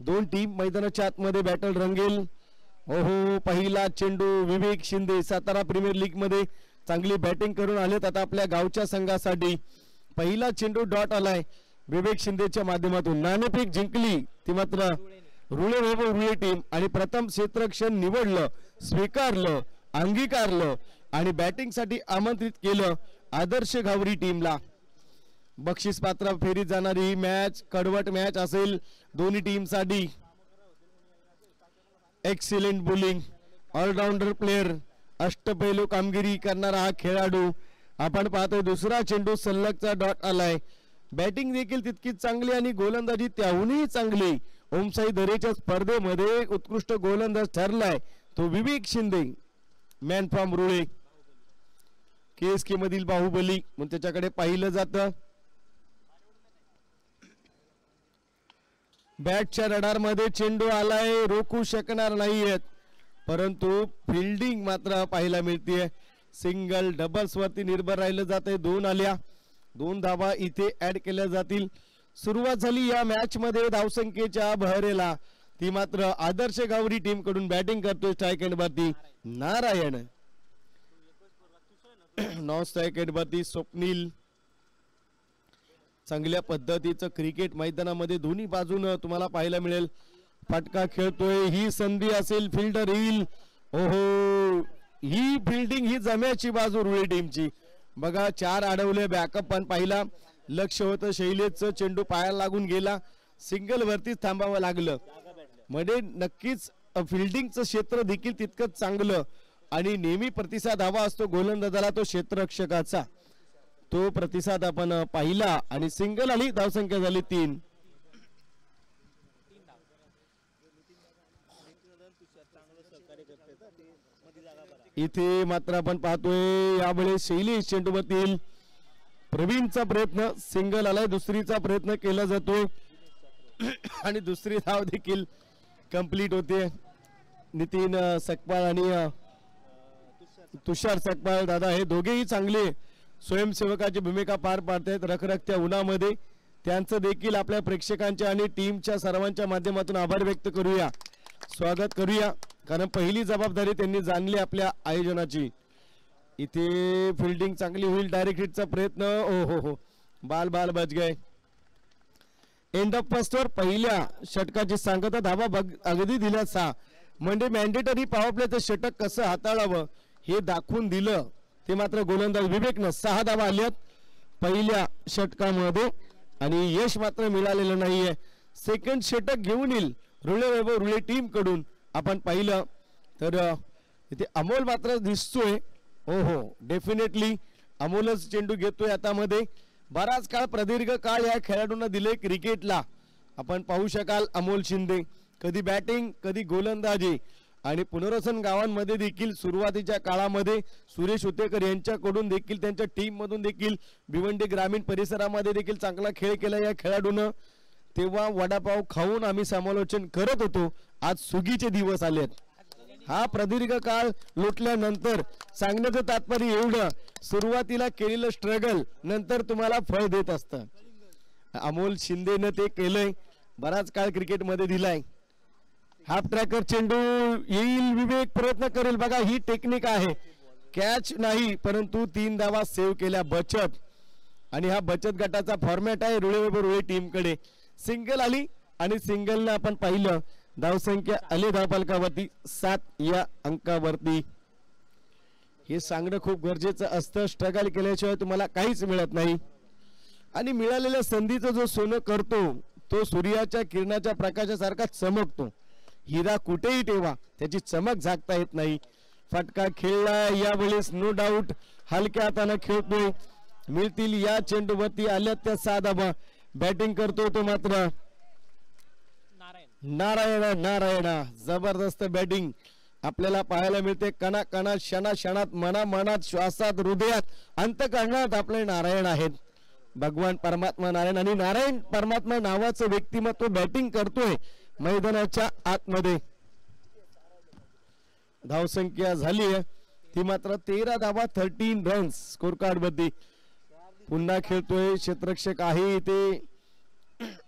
दोन टीम मैदानाच्या आतमध्ये बॅटल रंगेल. ओहो, पहिला चेंडू विवेक शिंदे सातारा प्रीमियर लीग मध्ये चांगली बॅटिंग करून आलेत. आता आपल्या गावच्या संघासाठी पहिला चेंडू डॉट आलाय विवेक शिंदेच्या माध्यमातून. नाणेफेक जिंकली ती मात्र रुळे वैभव रुळे टीम आणि प्रथम क्षेत्ररक्षण निवडलं, स्वीकारलं, अंगीकारलं आणि बॅटिंग साठी आमंत्रित केलं आदर्श गावरी टीमला. बक्षीस पात्र फेरीत जाणारी ही मॅच कडवट मॅच असेल दोन्ही टीम साठी. एक्सिलेंट बॉलिंग, ऑलराऊंडर प्लेयर, अष्टपैलू कामगिरी करणारा हा खेळाडू. आपण पाहतोय दुसरा चेंडू सलगचा डॉट आलाय. बॅटिंग देखील तितकीच चांगली आणि गोलंदाजी त्याहूनही चांगली. ओमसाई दरेच्या स्पर्धेमध्ये उत्कृष्ट गोलंदाज ठरलाय तो विवेक Shinde, man from Rule. KSK मधील बाहुबली म्हणून त्याच्याकडे पाहिलं जातं. बॅटच्या रडार मध्ये चेंडू आलाय, रोखू शकणार नाहीयेत, परंतु फिल्डिंग मात्र पाहायला मिळते. सिंगल डबल्स वरती निर्भर राहिलं जाते. 2 आल्या, 2 धावा इथे ऍड केल्या जातील. सुरुवात झाली या मॅच मध्ये धावसंख्येच्या बहरेला. ती मात्र आदर्श गावरी टीम कडून बॅटिंग करतोय स्ट्राईक एंड वरती नारायण. नॉन स्ट्राईक एंड वरती स्वप्नील. चांगल्या पद्धतीचं क्रिकेट मैदानामध्ये दोन्ही बाजून तुम्हाला पाहायला मिळेल. फटका खेळतोय, ही संधी असेल, फिल्डर येईल. ओहो, ही फिल्डिंग ही जम्याची बाजू रुळे टीमची. बघा 4 अडवले, बॅकअप पण पाहिला. लक्ष होतं शैलेशचं, चेंडू पायाला लागून गेला. सिंगल वरतीच थांबावं लागलं. मध्ये नक्कीच फिल्डिंगचं क्षेत्र देखील तितकंच चांगलं आणि नेहमी प्रतिसाद हवा असतो गोलंदाजाला तो क्षेत्ररक्षकाचा. तो प्रतिसाद आपण पाहिला आणि सिंगल आली. धावसंख्या झाली 3. इथे मात्र आपण पाहतोय यावेळेस शैलेश चेंडूवरती प्रवीणचा प्रयत्न, सिंगल आलाय. दुसरीचा प्रयत्न केला जातोय आणि दुसरी धाव देखील कंप्लीट होते. नितीन सकपाळ आणि तुषार सकपाळ दादा हे दोघेही चांगले स्वयंसेवकाची भूमिका पार पाडतायत रखरखत्या उन्हामध्ये. त्यांचं देखील आपल्या प्रेक्षकांच्या आणि टीमच्या सर्वांच्या माध्यमातून आभार व्यक्त करूया, स्वागत करूया, कारण पहिली जबाबदारी त्यांनी जाणली आपल्या आयोजनाची. इथे फिल्डिंग चांगली होईल, डायरेक्ट हिटचा प्रयत्न. ओ हो, बाल बाल बच गए. एंड ऑफ फर्स्टवर पहिल्या षटकाची सांगता धावा अगदी दिल्या 6. म्हणजे मॅन्डेटरी पॉवर प्लेचं षटक कसं हाताळावं हे दाखवून दिलं. ते मात्र गोलंदाज विवेकनं 6 धावा आल्यात पहिल्या षटकामध्ये आणि यश मात्र मिळालेलं नाहीये. सेकंड षटक घेऊन येईल रुळे वैभव रुळे टीम कडून. आपण पाहिलं तर इथे अमोल मात्र दिसतोय. हो हो, डेफिनेटली अमोलच चेंडू घेतोय हातामध्ये. बराच काळ, प्रदीर्घ काळ या खेळाडूंना दिले क्रिकेटला. आपण पाहू शकाल अमोल शिंदे कधी बॅटिंग कधी गोलंदाजी आणि पुनर्वसन गावांमध्ये देखील सुरुवातीच्या काळामध्ये सुरेश उतेकर यांच्याकडून देखील त्यांच्या टीम मधून देखील भिवंडी ग्रामीण परिसरामध्ये देखील चांगला खेळ केला या खेळाडूनं. तेव्हा वडापाव खाऊन आम्ही समालोचन करत होतो. आज सुगीचे दिवस आलेत. हा प्रदीर्घ काळ लोटल्यानंतर सांगण्याचं तात्पर्य एवढं, सुरुवातीला केलेलं स्ट्रगल नंतर तुम्हाला फळ देत असतं. अमोल शिंदेनं ते केलंय, बराच काळ क्रिकेटमध्ये दिलाय. हाफ ट्रॅकर चेंडू येईल, विवेक प्रयत्न करेल. बघा ही टेक्निक आहे, कॅच नाही परंतु 3 धावा सेव्ह केल्या बचत. आणि हा बचत गटाचा फॉर्मॅट आहे रुळे वैभव रुळे टीम कडे. सिंगल आली आणि सिंगलनं आपण पाहिलं धावसंख्या आली धावफलकावरती 7 या अंकावरती. हे सांगणं खूप गरजेचं असतं. स्ट्रगल केल्याशिवाय तुम्हाला काहीच मिळत नाही आणि मिळालेल्या संधीचं जो सोनं करतो तो सूर्याच्या किरणाच्या प्रकाशासारखा चमकतो. हिरा कुठेही ठेवा त्याची चमक झाकता येत नाही. फटका खेळला यावेळेस नो डाऊट, हलक्या हाताने खेळतोय. मिळतील या चेंडूवरती आल्या त्या 6 धावा. बॅटिंग करतो तो मात्र नारायण. नारायण जबरदस्त बॅटिंग आपल्याला पाहायला मिळते. कणा कणा क्षणा क्षणात मना मनात श्वासात हृदयात अंतःकरणात आपले नारायण आहेत. भगवान परमात्मा नारायण आणि नारायण परमात्मा नावाचं व्यक्तिमत्व बॅटिंग करतोय मैदानाच्या आतमध्ये. धावसंख्या झाली आहे ती मात्र 13 धावा 13 रन्स स्कोर कार्ड मध्ये. पुन्हा खेळतोय क्षेत्ररक्षक आहे इथे.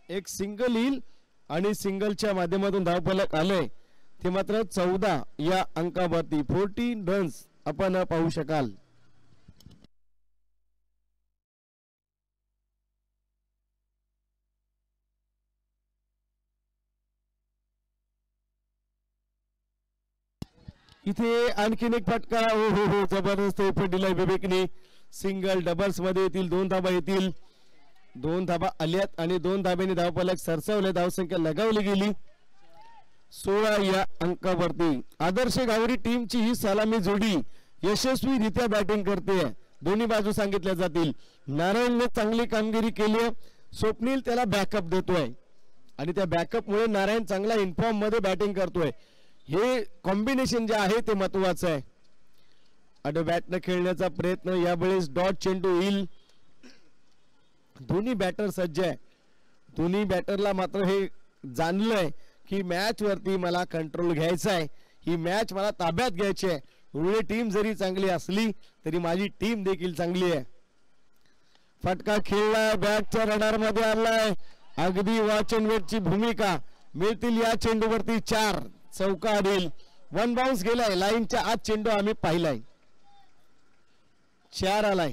एक सिंगल येईल आणि सिंगलच्या माध्यमातून धावफलक आलंय ते मात्र 14 या अंकावरती 14 रन्स आपण पाहू शकाल. इथे आणखीन एक फटका. हो हो हो, जबरदस्त इफेक्ट दिलाय विवेकने. सिंगल डबल्स मध्ये येतील 2 धाबा येतील. 2 धाबा आल्यात आणि 2 धाब्यांनी धावफलक सरसावले. धावसंख्या लगावली गेली 16 या अंकावरती. आदर्श गावरी टीमची ही सलामी जोडी यशस्वीरित्या बॅटिंग करते. दोन्ही बाजू सांगितल्या जातील. नारायणने चांगली कामगिरी केली. स्वप्नील त्याला बॅकअप देतोय आणि त्या बॅकअप मुळे नारायण चांगला इन्फॉर्म मध्ये बॅटिंग करतोय. हे कॉम्बिनेशन जे आहे ते महत्वाचं आहे. अडो बॅटनं खेळण्याचा प्रयत्न. यावेळेस डॉट चेंडू येईल. दोन्ही बॅटर सज्ज आहे. दोन्ही बॅटरला मात्र हे जाणलंय की मॅच वरती मला कंट्रोल घ्यायचा आहे. ही मॅच मला ताब्यात घ्यायची आहे. रुळे टीम जरी चांगली असली तरी माझी टीम देखील चांगली आहे. फटका खेळला बॅटच्या रडार मध्ये आलाय. अगदी वॉच अँड वेटची भूमिका. मिळतील या चेंडूवरती 4. चौका देईल. 1 बाउन्स गेलाय. लाईनच्या आत चेंडू आम्ही पाहिलाय. 4 आलाय.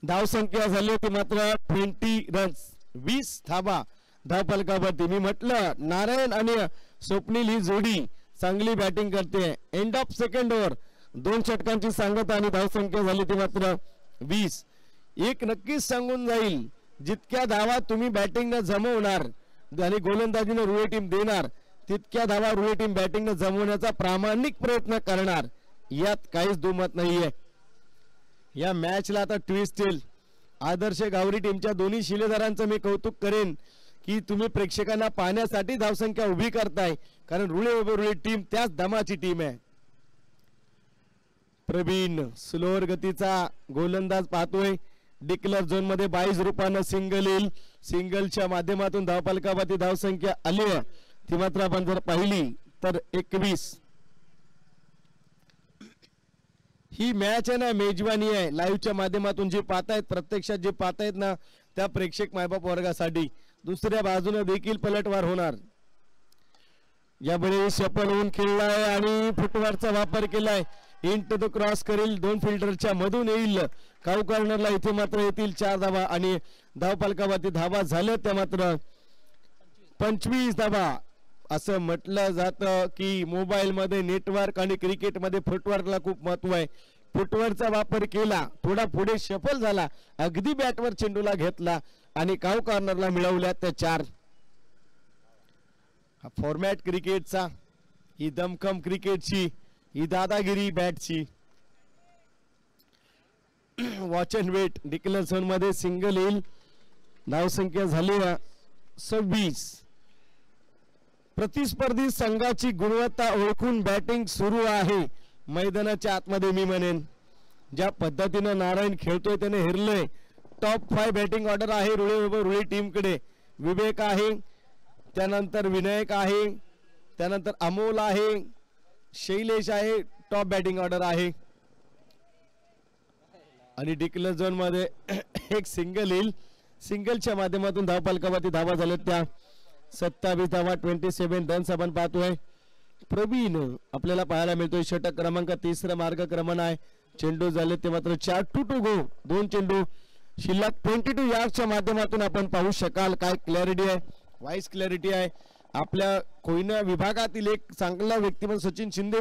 धावसंख्या झाली होती मात्र 20 रन्स. 20 धाबा धावफलकावरती. मी म्हटलं नारायण आणि स्वप्नील ही जोडी चांगली बॅटिंग करते. एंड ऑफ सेकंड ओव्हर 2 षटकांची सांगता आणि धावसंख्या झाली ती मात्र 20. एक नक्कीच सांगून जाईल, जितक्या धावा तुम्ही बॅटिंगनं जमवणार आणि गोलंदाजीनं रुळे टीम देणार तितक्या धावा रुळे टीम बॅटिंगनं जमवण्याचा प्रामाणिक प्रयत्न करणार. यात काहीच दुमत नाहीये. या मॅचला आता ट्विस्ट येईल. आदर्श गावरी टीमच्या दोन्ही शिलेदारांचं मी कौतुक करेन की तुम्ही प्रेक्षकांना पाहण्यासाठी धावसंख्या उभी करताय, कारण रुळे टीम त्याच दमाची टीम आहे. प्रवीण स्लोअर गतीचा गोलंदाज पाहतोय. डिक्लेअर झोन मध्ये 22 रूपानं सिंगल येईल. सिंगलच्या माध्यमातून धावफलकावरती धावसंख्या आली आहे ती मात्र आपण जर पाहिली तर 21. ही मॅच आहे ना, मेजवानी आहे. लाईव्हच्या माध्यमातून जे पाहतायत, प्रत्यक्षात जे पाहतायत ना त्या प्रेक्षक मायबाप वर्गासाठी दुसऱ्या बाजूने देखील पलटवार होणार. यावेळी सफल होऊन खेळलाय आणि फुटवर्कचा वापर केलाय. इंट तो क्रॉस करेल. 2 फिल्डरच्या मधून येईल. काऊ कॉर्नरला इथे मात्र येतील 4 धावा आणि धावफलकावरती धावा झाल्या त्या मात्र 25 धावा. असं म्हटलं जातं की मोबाईल मध्ये नेटवर्क आणि क्रिकेट मध्ये फुटवर्कला खूप महत्व आहे. फुटवर्कचा वापर केला, थोडा पुढे सफल झाला, अगदी बॅटवर चेंडूला घेतला आणि काऊ कॉर्नरला मिळवल्या त्या 4. हा फॉर्मॅट क्रिकेटचा, ही दमखम क्रिकेटची, ही दादागिरी बॅटची. Watch and wait. Declare zone मध्ये सिंगल येईल. धावसंख्या झाली 26. प्रतिस्पर्धी संघाची गुणवत्ता ओळखून बॅटिंग सुरू आहे मैदानाच्या आतमध्ये. मी म्हणेन ज्या पद्धतीनं नारायण खेळतोय त्याने हेरलंय. टॉप 5 बॅटिंग ऑर्डर आहे रुळे टीम कडे. विवेक आहे, त्यानंतर विनायक आहे, त्यानंतर अमोल आहे, शैलेश आहे. टॉप बॅटिंग ऑर्डर आहे. आणि डिक्लेअर झोन मध्ये एक सिंगल येईल. सिंगलच्या माध्यमातून धावफलकावरती धावा झाल्यात त्या 27 धावा. 27 रन्स आपण पाहतोय. प्रवीण आपल्याला पाहायला मिळतोय. षटक क्रमांक 3 मार्गक्रमण आहे. चेंडू झाले ते मात्र 4 टू गो. 2 चेंडू शिल्लक. 22 यार्डच्या माध्यमातून आपण पाहू शकाल. काय क्लॅरिटी आहे, व्हाईस क्लॅरिटी आहे. आपल्या कोयना विभागातील एक चांगला व्यक्तिमत्व सचिन शिंदे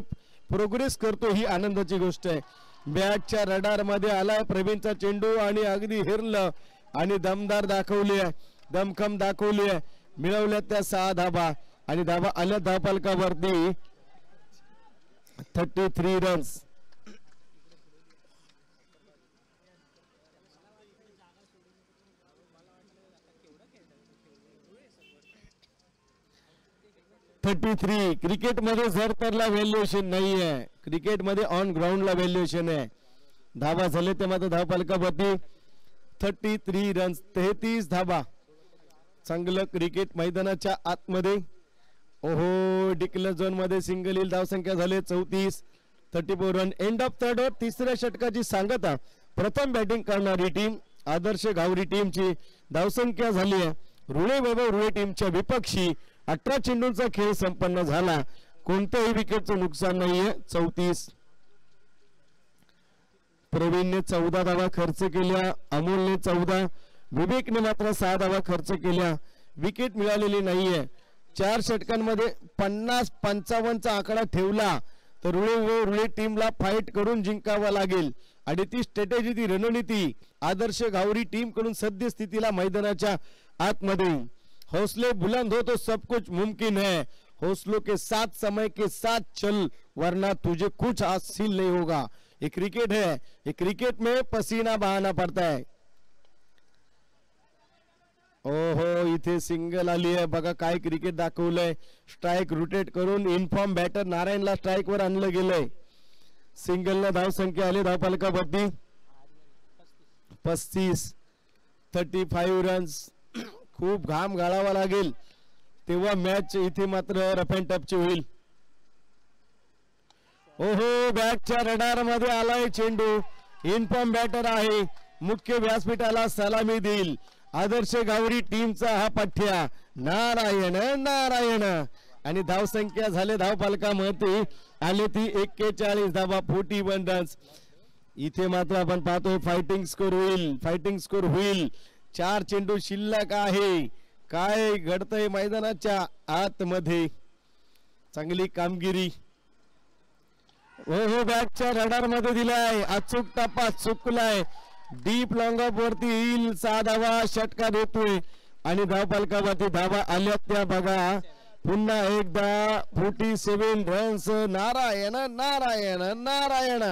प्रोग्रेस करतो, ही आनंदाची गोष्ट आहे. बॅटच्या रडार मध्ये आलाय प्रवीणचा चेंडू आणि अगदी हिरलं आणि दमदार दाखवली आहे, दमखम दाखवली आहे. मिळवल्या त्या 6 धाबा आणि धाबा आल्या धावफलकावरती 33 रन्स. क्रिकेट मध्ये झरपरला व्हॅल्युएशन नाही आहे. क्रिकेट मध्ये ऑन ग्राउंडला व्हॅल्युएशन आहे. धाबा झाले ते मात्र धावफलकावरती 33 रन्स. 33 धाबा. चांगलं क्रिकेट मैदानाच्या आतमध्ये. ओहो, डिक्लेअर झोन मध्ये सिंगल येईल. धावसंख्या झाले 34. 34 run. End of third over. तिसऱ्या षटकाची सांगता प्रथम बॅटिंग करणारी टीम आदर्श गावरी टीमची धावसंख्या झाली आहे रुळे वैभव रुळे टीमच्या विपक्षी 18 चेंडूंचा खेळ संपन्न झाला कोणत्याही विकेटचं नुकसान नाहीये 34 प्रवीणने 14 धावा खर्च केल्या अमोलने 14 विवेकने मात्र 6 धावा खर्च केल्या विकेट मिळालेली नाहीये 4 षटकांमध्ये 50-55चा आकडा ठेवला तर रुळे टीमला फाईट करून जिंकावा लागेल आणि ती स्ट्रॅटेजी ती रणनीती आदर्श गावरी टीम कडून सद्य स्थितीला मैदानाच्या आतमध्ये हौसले बुलंद हो तो सब कुछ मुमकिन है हौसलों के साथ समय के साथ चल वरना तुझे कुछ हासिल नहीं होगा ये क्रिकेट है ये क्रिकेट में पसीना बहाना पड़ता है ओहो इथे सिंगल आली आहे बघा काय क्रिकेट दाखवलंय स्ट्राइक रोटेट करून इनफॉर्म बॅटर नारायणला स्ट्राइक वर आणलं गेलंय सिंगलला धाव संख्या आली धावफलकावरती 35 रन्स खूप घाम गाळावा लागेल तेव्हा मॅच इथे मात्र रफ अँड टफची होईल ओहो बॅटच्या रडार मध्ये आलाय चेंडू इनफॉर्म बॅटर आहे मुख्य व्यासपीठाला सलामी देईल आदर्श गावरी टीमचा हा पठ्या नारायण नारायण आणि धाव संख्या झाले धाव फलकामध्ये आले ती 41 धावा 41 रन्स इथे मात्र आपण पाहतोय फायटिंग स्कोर होईल 4 चेंडू शिल्लक आहे काय घडतंय मैदानाच्या आतमध्ये चांगली कामगिरी हो बॅटच्या रडार मध्ये दिलाय अचूक टप्पा चुकलाय डीप लॉंग ऑफ वरती येईल 6 धावा षटका देतोय आणि धावफलकावरती धावा आल्या त्या बघा पुन्हा एकदा 47 रन्स नारायण नारायण नारायण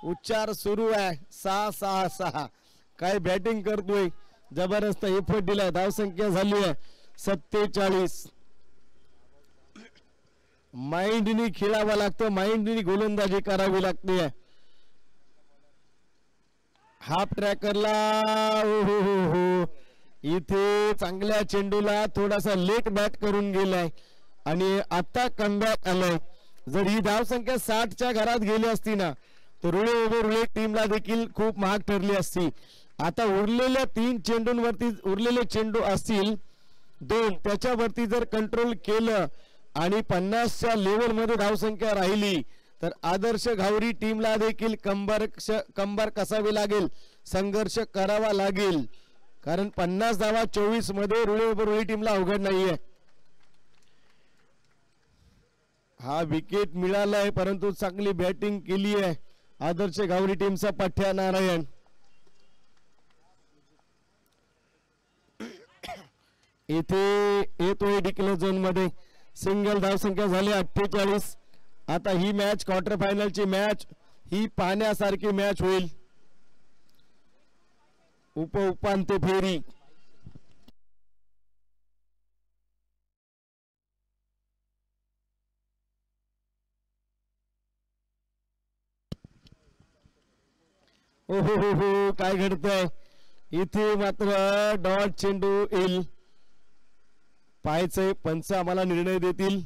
उच्चार सुरू आहे 6-6-6 काय बॅटिंग करतोय जबरदस्त एफर्ट दिलाय धावसंख्या झाली आहे 47 माइंडनी खेळावं लागतं माइंडनी गोलंदाजी करावी लागते हाफ ट्रॅकरला हो इथे चांगल्या चेंडूला थोडासा लेट बॅट करून गेलाय आणि आता कमबॅक आलाय जर ही धावसंख्या 60च्या घरात गेली असती ना तर रुळे टीमला देखील खूप महाग ठरली असती आता उरलेल्या 3 चेंडूंवरती उरलेले चेंडू असतील 2 त्याच्यावरती जर कंट्रोल केलं आणि 50च्या लेवल मध्ये धावसंख्या राहिली तर आदर्श गावरी टीमला देखील कंबर कसावी लागेल संघर्ष करावा लागेल कारण 50 धावा 24 मध्ये रुळे टीमला अवघड नाहीये हा विकेट मिळालाय परंतु चांगली बॅटिंग केली आहे आदर्श गावरी टीमचा पठ्या नारायण इथे येतोय डिक्लेअर झोन मध्ये सिंगल धावसंख्या झाली 48 आता ही मॅच क्वार्टर फायनलची मॅच ही पाहण्यासारखी मॅच होईल उपांत्य फेरी हो काय घडतंय इथे मात्र डॉट चेंडू येईल पाहायचंय पंच आम्हाला निर्णय देतील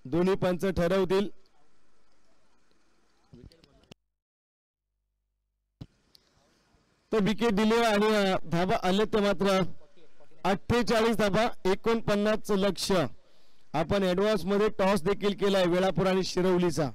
दोन्ही पंच ठरवतील तर विकेट दिले आणि धाबा आले तर मात्र 48 धाबा 49 लक्ष आपण ऍडव्हान्स मध्ये टॉस देखील केलाय वेळापूर आणि शिरवलीचा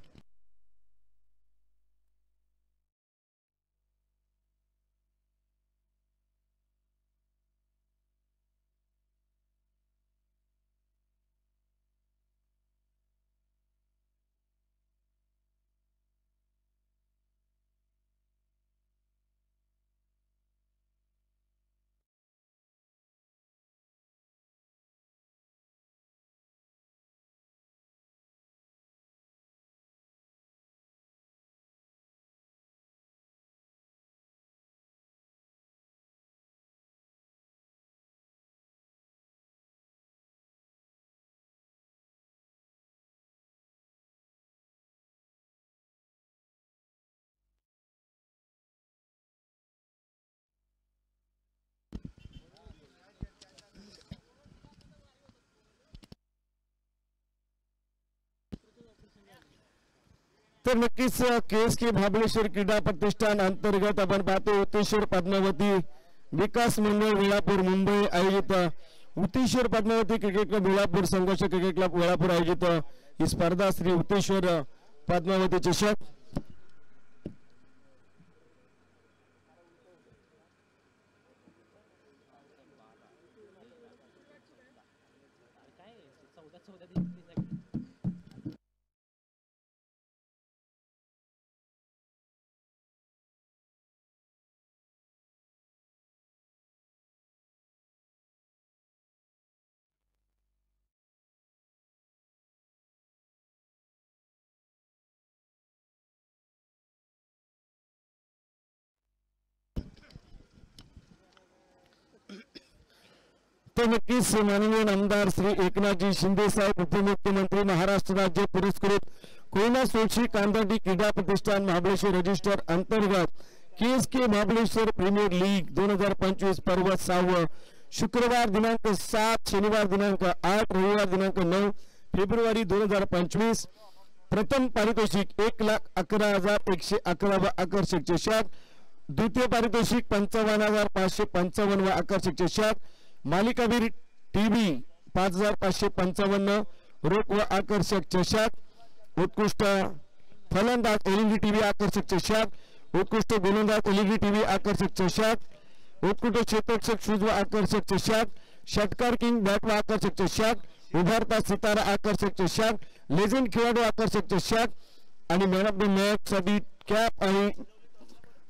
तर नक्कीच KSK महाबळेश्वर क्रीडा प्रतिष्ठान अंतर्गत आपण पाहतो उत्तेश्वर पद्मावती विकास मंडळ वेळापूर मुंबई आयोजित उत्तेश्वर पद्मावती क्रिकेट क्लब वेळापूर संघर्ष क्रिकेट क्लब वेळापूर आयोजित ही स्पर्धा श्री उत्तेश्वर पद्मावती चषक. तर नक्कीच माननीय आमदार श्री एकनाथजी शिंदे साहेब उपमुख्यमंत्री महाराष्ट्र राज्य पुरस्कृत कोयना सोळशी कांदाटी क्रीडा प्रतिष्ठान महाबळेश्वर रजिस्टर अंतर्गत KSK महाबळेश्वर प्रीमियर लीग 2025 पर्व 6 शुक्रवार दिनांक 7 शनिवार दिनांक 8 रविवार दिनांक 9 फेब्रुवारी 2025. प्रथम पारितोषिक 1,11,111 व आकर्षक चषक. द्वितीय पारितोषिक 55,555 व आकर्षक चषक. मालिकावीर टीव्ही 5,555 रोख व आकर्षक चषक. उत्कृष्ट फलंदाज LED टीव्ही आकर्षक चषक. उत्कृष्ट गोलंदाज LED टीव्ही आकर्षक चषक. उत्कृष्ट क्षेत्ररक्षक शूज व आकर्षक चषक. षटकार किंग बॅट व आकर्षक चषक. उभारता सितारा आकर्षक चषक. लेजेंड खेळाडू आकर्षक चषक आणि मॅन ऑफ द मॅच साठी कॅप आणि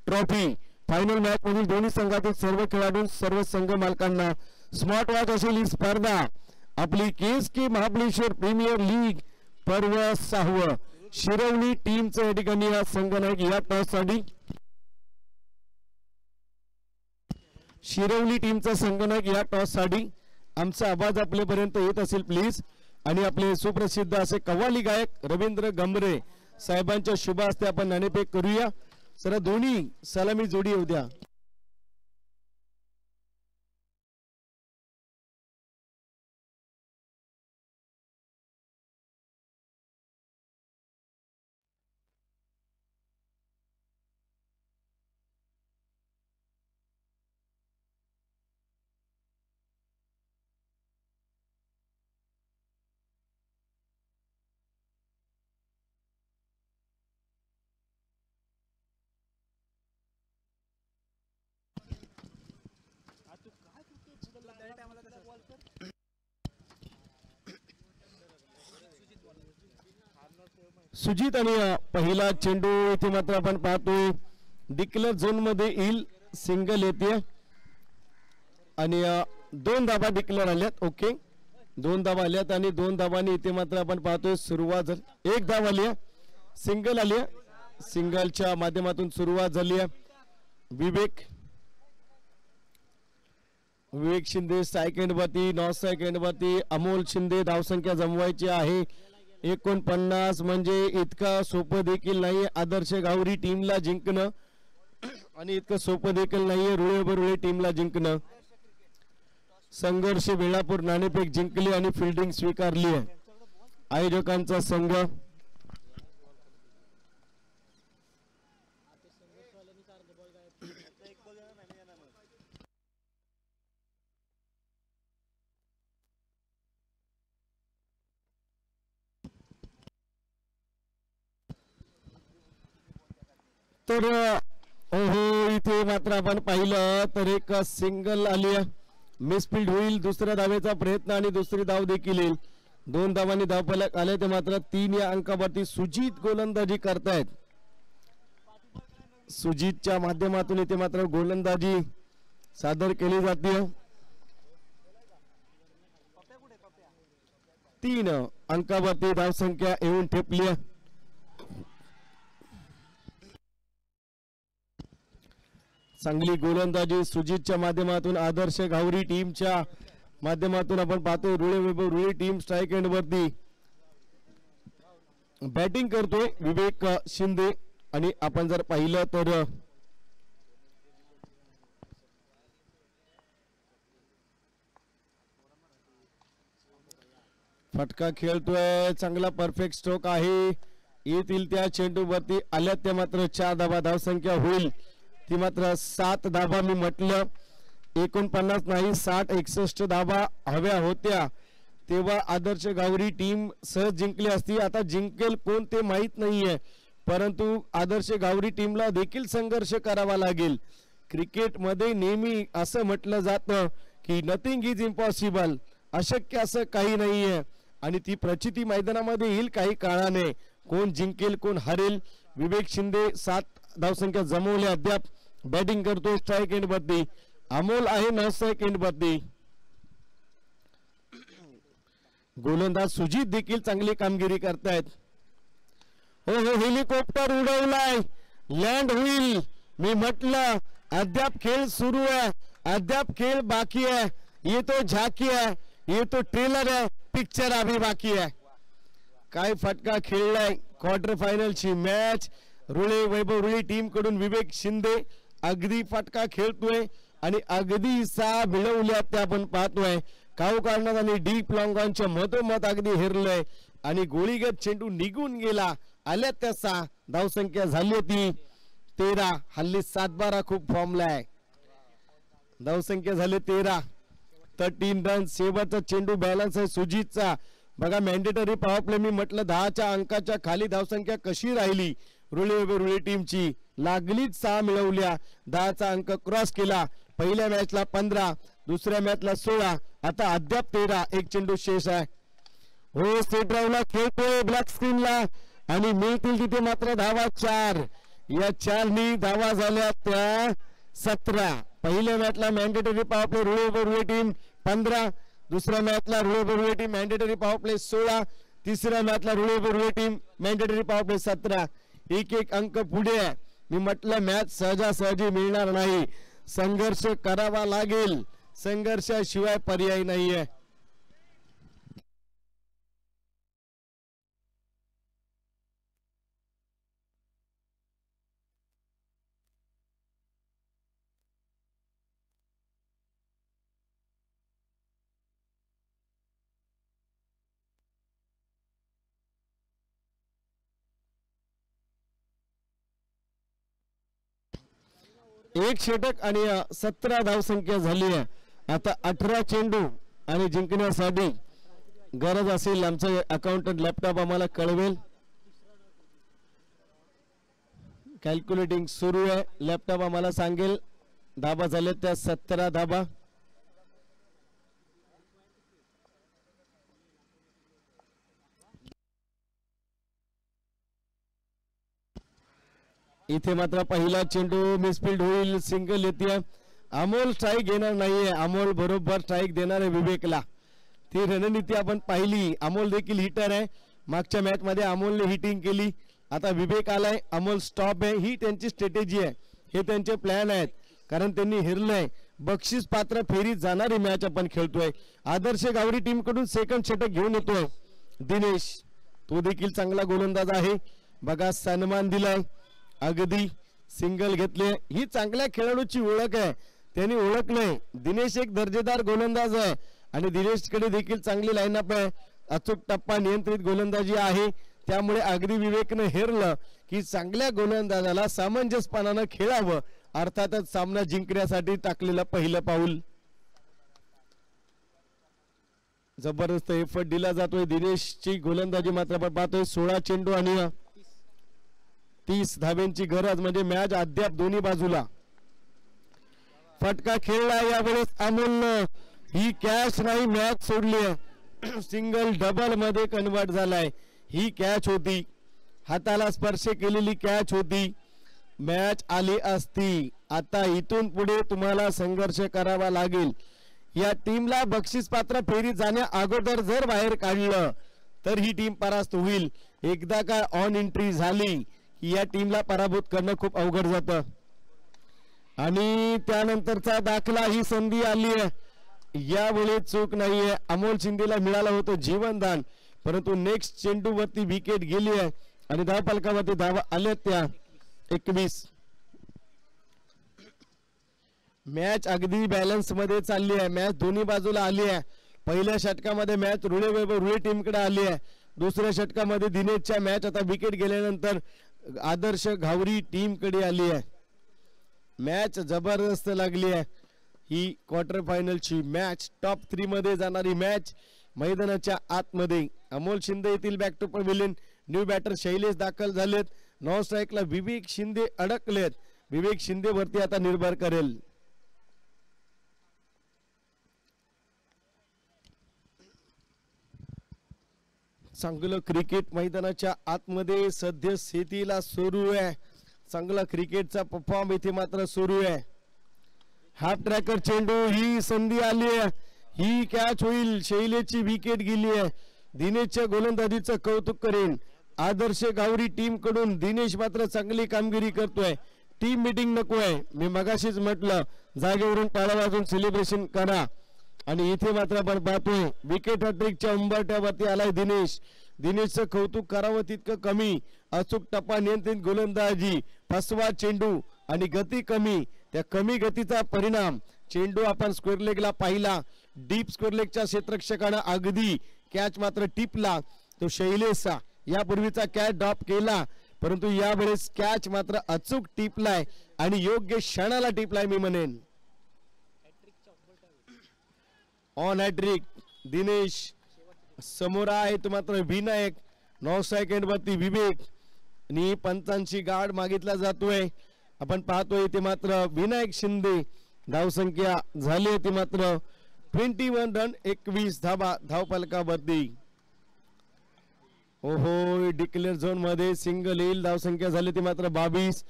ट्रॉफी. फायनल मॅच मधील दोन्ही संघातील सर्व खेळाडू सर्व संघ मालकांना स्मार्ट वॉच असेल ही स्पर्धा आपली KSK महाबळेश्वर प्रीमियर लीग पर्व 6 शिरवली टीमचा या ठिकाणी संघनायक या टॉस साठी शिरवली टीमचा संघनायक या टॉस साठी आमचा आवाज आपल्यापर्यंत येत असेल प्लीज. आणि आपले सुप्रसिद्ध असे कव्वाली गायक रवींद्र गंभरे साहेबांच्या शुभ हस्ते आपण नाणेफेक करूया. सर दोन्ही सलामी जोडी येऊ द्या. सुजित आणि पहिला चेंडू इथे मात्र आपण पाहतोय डिक्लेअर झोन मध्ये येईल. सिंगल येते आणि 2 धाबा डिक्लेअर आल्यात. ओके 2 धाबा आल्यात आणि 2 धाबांनी इथे मात्र आपण पाहतोय सुरुवात झाली. 1 धाव आली सिंगल आली सिंगलच्या माध्यमातून सुरुवात झाली आहे. विवेक शिंदे स्ट्राईक एंडवरती नॉन स्ट्राईक एंडवरती. अमोल शिंदे धावसंख्या जमवायची आहे 49 म्हणजे इतका सोपं देखील नाही आदर्श गावरी टीमला जिंकणं आणि इतकं सोपं देखील नाहीये रुळे टीमला जिंकणं. संघर्ष वेळापूर नाणेफेक जिंकली आणि फिल्डिंग स्वीकारली आहे आयोजकांचा संघ. तर ओहो इथे मात्र आपण पाहिलं तर एक सिंगल आली मिसफिल्ड होईल. दुसऱ्या धावेचा प्रयत्न आणि दुसरी धाव देखील येईल. 2 धावांनी धावफलक आले ते मात्र 3 या अंकावरती सुजित गोलंदाजी करतायत. सुजितच्या माध्यमातून इथे मात्र गोलंदाजी सादर केली जाते. 3 अंकावरती धावसंख्या येऊन ठेपली. चांगली गोलंदाजी सुजितच्या माध्यमातून आदर्श गावरी टीमच्या माध्यमातून आपण पाहतो रुळे टीम स्ट्राईक एंड वरती बॅटिंग करतोय विवेक शिंदे. आणि आपण जर पाहिलं तर फटका खेळतोय चांगला परफेक्ट स्ट्रोक आहे येतील त्या चेंडूवरती आल्या त्या मात्र 4 धावा धावसंख्या होईल ती मात्र 7 धावा मी म्हटलं 49 नाही 60-61 धावा हव्या होत्या तेव्हा आदर्श गावरी टीम सहज जिंकली असती. आता जिंकेल कोण ते माहित नाहीये परंतु आदर्श गावरी टीमला देखील संघर्ष करावा लागेल. क्रिकेट मध्ये नेहमी असं म्हटलं जातं की नथिंग इज इम्पॉसिबल, अशक्य असं काही नाहीये आणि ती प्रचिती मैदानामध्ये येईल काही काळाने. कोण जिंकेल कोण हरेल. विवेक शिंदे 7 धावसंख्या जमवल्या अद्याप बॅटिंग करतो स्ट्राईक एंड वरती. अमोल आहे नॉन स्ट्राईक एंड वरती. गोलंदाज सुजित देखील चांगली कामगिरी करतायत. हो हो हेलिकॉप्टर उडवलाय लँड होईल. मी म्हटलं अद्याप खेळ सुरू आहे अद्याप खेळ बाकी आहे. ये तो झाकी आहे ये तो ट्रेलर है पिक्चर अभी बाकी है. काय फटका खेळलाय. क्वार्टर फायनलची मॅच वैभव रुळे टीम कडून विवेक शिंदे अगदी फटका खेळतोय आणि अगदी 6 मिळवल्या त्या आपण पाहतोय. काऊ कारणात आणि डीप लॉंगॉनच्या मधोमध अगदी हेरलंय आणि गोळीगत चेंडू निघून गेला. आल्या त्या 6 धावसंख्या झाली होती 13. हल्ली 7-12 खूप फॉर्मला आहे. धावसंख्या झाले 13 13 रन. शेवटचा चेंडू बॅलन्स आहे सुजितचा. बघा मॅन्डेटरी पॉवर प्ले मी म्हटलं 10च्या अंकाच्या खाली धावसंख्या कशी राहिली रुळे टीमची. लागलीच 6 मिळवल्या 10चा अंक क्रॉस केला. पहिल्या मॅचला 15 दुसऱ्या मॅचला 16 आता अद्याप 13. एक चेंडू शेष आहे. हो स्टेट ड्राईव्हला खेळतोय ब्लॅक स्क्रीनला आणि मिळतील तिथे मात्र धावा 4. या 4नी धावा झाल्या त्या 17. पहिल्या मॅचला मॅन्डेटरी पॉवर प्ले रुळे टीम 15 दुसऱ्या मॅचला रुळे टीम मॅन्डेटरी पॉवर प्ले 16 तिसऱ्या मॅचला रुळे टीम मॅन्डेटरी पॉवर प्ले 17. एक अंक पुढे आहे. मी म्हटलं मॅच सहजासहजी मिळणार नाही. संघर्ष करावा लागेल. संघर्षाशिवाय पर्याय नाहीये. एक षटक आणि 17 धावसंख्या झाली आहे. आता 18 चेंडू आणि जिंकण्यासाठी गरज असेल आमचं अकाउंटंट लॅपटॉप आम्हाला कळवेल. कॅल्क्युलेटिंग सुरू आहे. लॅपटॉप आम्हाला सांगेल धाबा झाले त्या 17 धाबा. इथे मात्र पहिला चेंडू मिसफील्ड होईल. सिंगल येते. अमोल स्ट्राईक घेणार नाहीये. अमोल बरोबर स्ट्राईक देणार आहे विवेकला. ती रणनीती आपण पाहिली. अमोल देखील हिटर आहे. मागच्या मॅच मध्ये अमोलने हिटिंग केली. आता विवेक आलाय. अमोल स्टॉप आहे. ही त्यांची स्ट्रॅटेजी आहे. हे त्यांचे प्लॅन आहेत कारण त्यांनी हिरलंय. बक्षीस पात्र फेरीत जाणारी मॅच आपण खेळतोय. आदर्श गावरी टीम कडून सेकंड षटक घेऊन येतोय दिनेश. तो देखील चांगला गोलंदाज आहे. बघा सन्मान दिलाय. अगदी सिंगल घेतले. ही चांगल्या खेळाडूची ओळख आहे. त्यांनी ओळखलंय दिनेश एक दर्जेदार गोलंदाज आहे आणि दिनेशकडे देखील चांगली लाईनअप आहे. अचूक टप्पा नियंत्रित गोलंदाजी आहे. त्यामुळे अगदी विवेकनं हेरलं की चांगल्या गोलंदाजाला सामंजस्यपणानं खेळावं. अर्थातच सामना जिंकण्यासाठी टाकलेलं पहिलं पाऊल. जबरदस्त एफर्ट दिला जातोय. दिनेशची गोलंदाजी मात्र आपण पाहतोय. 16 चेंडू आणि 30 धाब्यांची गरज म्हणजे मॅच अद्याप दोन्ही बाजूला. फटका खेळला यावेळेस अमोलनं. ही कॅच नाही मॅच सोडली आहे. सिंगल डबल मध्ये कन्वर्ट झालाय. ही कॅच होती. हाताला स्पर्श केलेली कॅच होती. मॅच आली असती. आता इथून पुढे तुम्हाला संघर्ष करावा लागेल. या टीमला बक्षीस पात्र फेरीत जाण्या अगोदर जर बाहेर काढलं तर ही टीम परास्त होईल. एकदा का ऑन एंट्री झाली की या टीमला पराभूत करणं खूप अवघड जातं. आणि त्यानंतरचा दाखला ही संधी आली आहे. यावेळी चूक नाहीये. अमोल शिंदेला मिळालं होतं जीवनदान परंतु नेक्स्ट चेंडू वरती विकेट गेली आहे आणि धावफलकावरती धावा आल्या त्या 21. मॅच अगदी बॅलन्स मध्ये चालली आहे. मॅच दोन्ही बाजूला आली आहे. पहिल्या षटकामध्ये मॅच रुळे टीम कडे आली आहे. दुसऱ्या षटकामध्ये दिनेशच्या मॅच आता विकेट गेल्यानंतर आदर्श घावरी टीम कडे आली आहे. मॅच जबरदस्त लागली आहे. ही क्वार्टर फायनलची मॅच टॉप 3 मध्ये जाणारी मॅच. मैदानाच्या आतमध्ये अमोल शिंदे येथील back to pavilion. New batter Shailesh दाखल झालेत. नॉन स्ट्राईकला विवेक शिंदे अडकलेत. विवेक शिंदे वरती आता निर्भर करेल. चांगलं क्रिकेट मैदानाच्या आतमध्ये सध्या स्थितीला सुरू आहे. चांगला क्रिकेटचा परफॉर्म इथे मात्र सुरू आहे. हाफ ट्रॅकर चेंडू, ही संधी आली आहे, ही कॅच होईल. शैलेशची विकेट गेली आहे. दिनेशच्या गोलंदाजीचं कौतुक करेन. आदर्श गावरी टीम कडून दिनेश मात्र चांगली कामगिरी करतोय. टीम मीटिंग नको आहे. मी मगाशीच म्हटलं जागेवरून टाळ्या वाजून सेलिब्रेशन करा. आणि इथे मात्र आपण पाहतोय विकेट हॅट्रिकच्या उंबरठ्यावरती आलाय दिनेश. दिनेशचं कौतुक करावं तितकं कमी. अचूक टप्पा, नियंत्रित गोलंदाजी, फसवा चेंडू आणि गती कमी. त्या कमी गतीचा परिणाम चेंडू आपण स्क्वेअर लेगला पाहिला. डीप स्क्वेअर लेगच्या क्षेत्ररक्षकानं अगदी कॅच मात्र टिपला. तो शैलेशचा यापूर्वीचा कॅच ड्रॉप केला, परंतु यावेळेस कॅच मात्र अचूक टिपलाय आणि योग्य क्षणाला टिपलाय मी म्हणेन. On hat-trick Dinesh. समोर आहे तो मात्र विनायक. 9 सेकंड वरती विवेक आणि पंचांची गार्ड मागितला जातोय. आपण पाहतोय ते मात्र विनायक शिंदे. धावसंख्या झाली ती मात्र 21 रन 21 धावा धावफलकावरती. ओहो, डिक्लेअर झोन मध्ये सिंगल येईल. धावसंख्या झाली ती मात्र 22.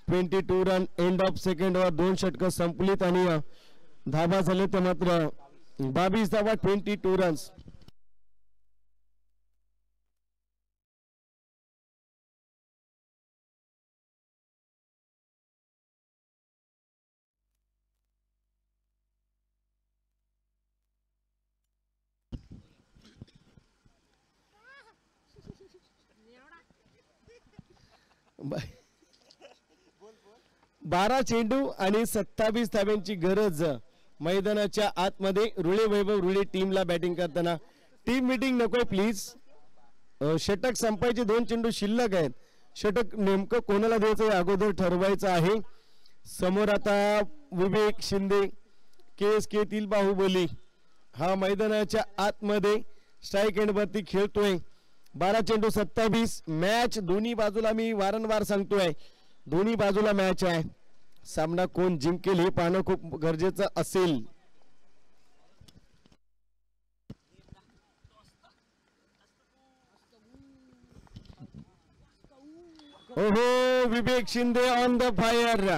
22 रन. एंड ऑफ सेकंड वर 2 षटक संपलीत आणि धावा झाले ते मात्र 22 धावा 22 रन्स. बारा चेंडू आणि 27 धाव्यांची गरज मैदानाच्या आतमध्ये. रुळे वैभव रुळे टीमला बॅटिंग करताना. टीम मीटिंग नकोय प्लीज. षटक संपायचे 2 चेंडू शिल्लक आहेत. षटक नेमकं कोणाला द्यायचं अगोदर ठरवायचं आहे. समोर आता विवेक शिंदे KSK तील बाहुबली हा मैदानाच्या आतमध्ये स्ट्राईक एंड वरती खेळतोय. 12 चेंडू 27. मॅच दोन्ही बाजूला, मी वारंवार सांगतोय दोन्ही बाजूला मॅच आहे. सामना कोण जिंकेल हे पाहणं खूप गरजेचं असेल. ओहो, विवेक शिंदे ऑन द फायर.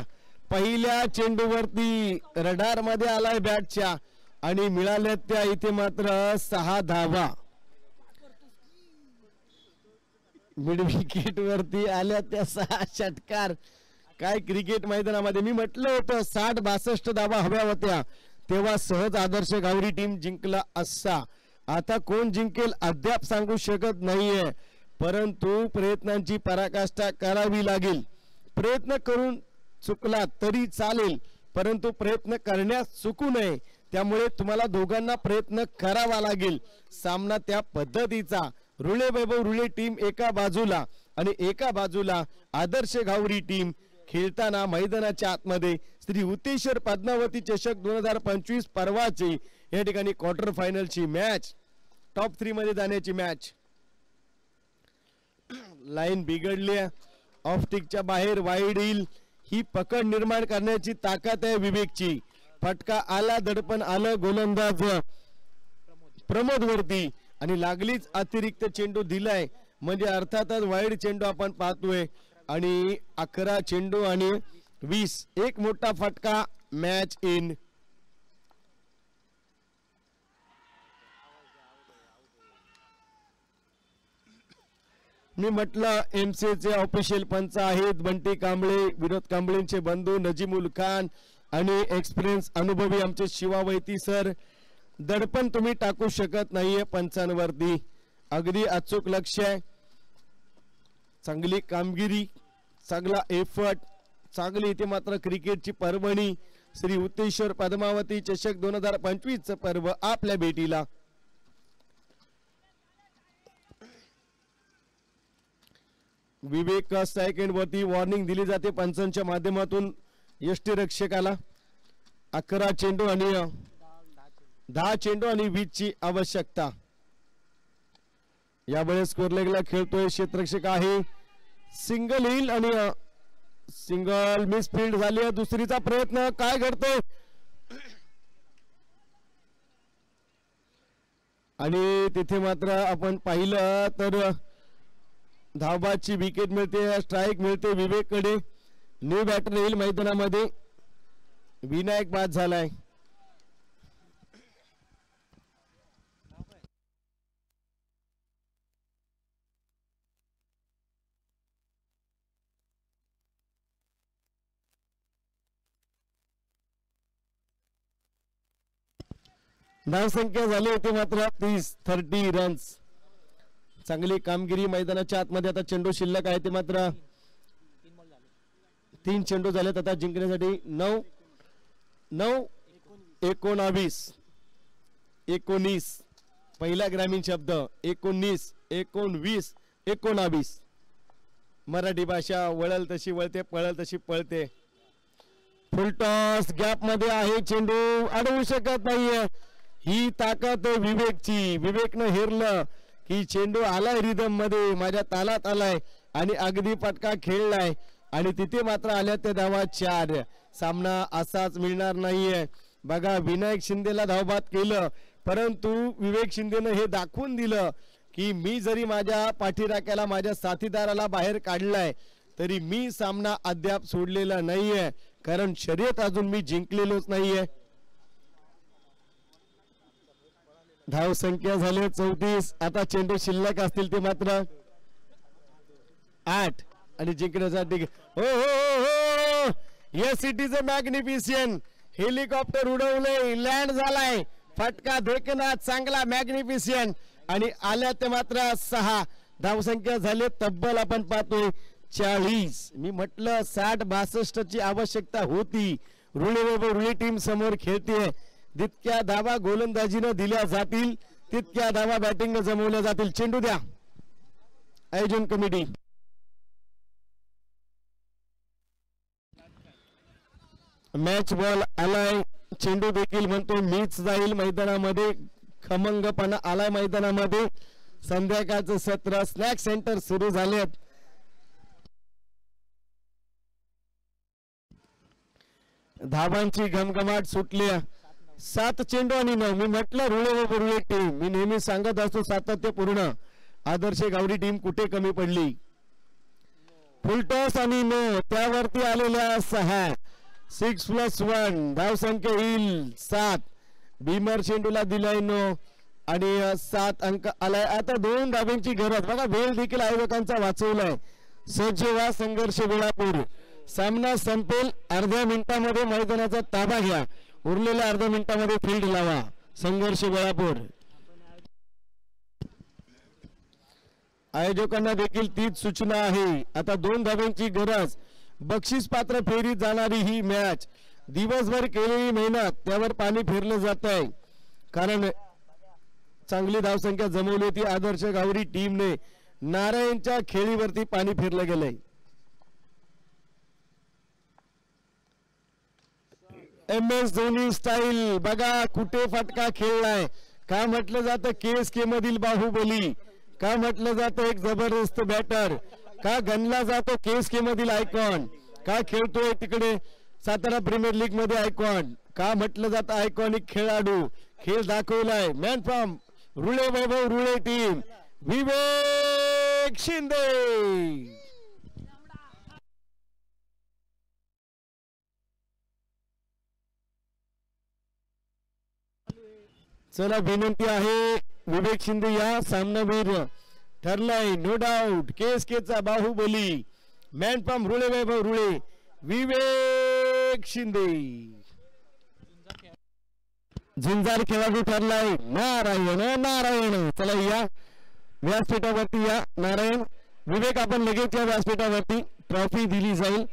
पहिल्या चेंडूवरती रडार मध्ये आलाय बॅटच्या आणि मिळाल्या त्या इथे मात्र 6 धावा. मिड विकेट वरती आल्या त्या 6 षटकार. काय क्रिकेट मैदानामध्ये मी म्हटलं होतं 60-62 धावा हव्या होत्या तेव्हा सहज आदर्श गावरी टीम जिंकला असता. आता कोण जिंकेल अद्याप सांगू शकत नाहीये, परंतु प्रयत्नांची पराकाष्ठा करावी लागेल. प्रयत्न करून चुकला तरी चालेल, परंतु प्रयत्न करण्यास चुकू नये. त्यामुळे तुम्हाला दोघांना प्रयत्न करावा लागेल. सामना त्या पद्धतीचा. रुळे वैभव रुळे टीम एका बाजूला आणि एका बाजूला आदर्श गावरी टीम खेळताना मैदानाच्या आतमध्ये. श्री उतेश्वर पद्मावती चषक 2025 परवाची या ठिकाणी क्वार्टर फायनलची मॅच, टॉप 3 मध्ये जाण्याची मॅच. लाईन बिघडली, ऑफ टिकच्या बाहेर वाईड येईल. ही पकड निर्माण करण्याची ताकद आहे विवेकची. फटका आला, दडपण आलं गोलंदाज प्रमोद वरती आणि लागलीच अतिरिक्त चेंडू दिलाय, म्हणजे अर्थातच वाईड चेंडू आपण पाहतोय. आणि 11 चेंडू आणि 20, एक मोठा फटका. Match in. मी म्हटलं MCAचे ऑफिशियल पंच आहेत बंटी कांबळे, विनोद कांबळेंचे बंधू नजीमुल खान आणि एक्सपिरियन्स अनुभवी आमचे शिवावैती सर. दडपण तुम्ही टाकू शकत नाहीये पंचांवरती. अगदी अचूक लक्ष आहे. चांगली कामगिरी, चांगला एफर्ट, चांगली इथे मात्र क्रिकेटची पर्वणी. श्री उतेश्वर पद्मावती चषक 2025 चं पर्व आपल्या भेटीला. विवेक स्ट्राईक एंड वरती वॉर्निंग दिली जाते पंचांच्या माध्यमातून यष्टीरक्षकाला. 11 चेंडू आणि 10 चेंडू आणि 20 ची आवश्यकता. यावेळेस स्कोर लेगला खेळतोय क्षेत्ररक्षक आहे. सिंगल येईल आणि सिंगल मिस फील्ड झाली आहे. दुसरीचा प्रयत्न काय घडतोय आणि तिथे मात्र आपण पाहिलं तर धावबादची विकेट मिळते, स्ट्राईक मिळते विवेककडे. न्यू बॅटर येईल मैदानामध्ये. विनायक बाद झालाय. धावसंख्या झाली होती मात्र 30 रन्स. चांगली कामगिरी मैदानाच्या आतमध्ये. आता चेंडू शिल्लक आहे ते मात्र 3 चेंडू झालेत आता जिंकण्यासाठी. 19 पहिला ग्रामीण शब्द 19 मराठी भाषा वळल तशी वळते, पळल तशी पळते. फुलटॉस गॅप मध्ये आहे. चेंडू अडवू शकत नाहीये. ही ताकद विवेकची. विवेकनं हेरलं की चेंडू आलाय रिदम मध्ये, माझ्या तालात आलाय आणि अगदी पटका खेळलाय आणि तिथे मात्र आल्या त्या धावा 4. सामना असाच मिळणार नाहीये. बघा विनायक शिंदेला धावबाद केलं परंतु विवेक शिंदेनं हे दाखवून दिलं की मी जरी माझ्या पाठीराख्याला माझ्या साथीदाराला बाहेर काढलाय तरी मी सामना अद्याप सोडलेला नाहीये, कारण शर्यत अजून मी जिंकलेलोच नाहीये. धाव संख्या झाले 34. आता चेंडू शिल्लक असतील ते मात्र 8 आणि जिंकण्यासाठी हो हो हो yes it is a magnificent. Helicopter उडवलंय, लँड झालाय, फटका धोकना चांगला मॅग्निफिशियन आणि आल्या ते मात्र 6. धावसंख्या झाले तब्बल आपण पाहतोय 40. मी म्हटलं 60-62 ची आवश्यकता होती. रुळे टीम समोर खेळते. जितक्या धावा गोलंदाजीनं दिल्या जातील तितक्या धावा बॅटिंगनं जमवल्या जातील. चेंडू द्या आयोजन कमिटी. मॅच बॉल आलाय. चेंडू देखील म्हणतो मीच जाईल मैदानामध्ये. खमंगपणा आलाय मैदानामध्ये. संध्याकाळचं सत्र स्नॅक सेंटर सुरू झालेत. धावांची घमघमाट सुटली. 7 चेंडू आणि 9. मी म्हटलं रुळे टीम, मी नेहमी सांगत असतो सातत्यपूर्ण. आदर्श गावडी टीम कुठे कमी पडली. फुलटॉस आणि 9 त्यावरती आलेल्या 6. 6+1 धावसंख्या येईल 7. भीमर चेंडूला दिलाय 9 आणि 7 अंक आलाय. आता 2 धाब्यांची गरज. बघा वेळ देखील आयोजकांचा वाचवलाय. सज्जवा संघर्ष वेळापूर. सामना संपेल अर्ध्या मिनिटामध्ये. मैदानाचा ताबा घ्या. उरलेल्या अर्ध्या मिनिटामध्ये फील्ड लावा. संघर्ष वेळापूर. आयोजकांना देखील तीच सूचना आहे. आता 2 धाब्यांची गरज. बक्षीस पात्र फेरीत जाणारी ही मॅच. दिवसभर केलेली मेहनत त्यावर पाणी फिरलं जात आहे, कारण चांगली धावसंख्या जमवली होती आदर्श गावरी टीमने. नारायणच्या खेळीवरती पाणी फिरलं गेलंय. MS Dhoni style. बघा कुठे फटका खेळलाय. का म्हटलं जातं KSK मधील बाहुबली. का म्हटलं जातं एक जबरदस्त बॅटर. का गणला जातो KSK मधील आयकॉन. का खेळतोय तिकडे सातारा प्रीमियर लीग मध्ये आयकॉन. का म्हटलं जातं आयकॉनिक खेळाडू. खेळ दाखवलाय man from Rule Vaibhav Rule team विवेक शिंदे. चला विनंती आहे विवेक शिंदे या सामनावीर ठरलाय. नो डाऊट KSK चा बाहुबली मॅन फ्रॉम रुळे वैभव रुळे विवेक शिंदे. झुंजार खेळाडू ठरलाय नारायण. नारायण चला या व्यासपीठावरती या. नारायण विवेक आपण लगेच या व्यासपीठावरती. ट्रॉफी दिली जाईल.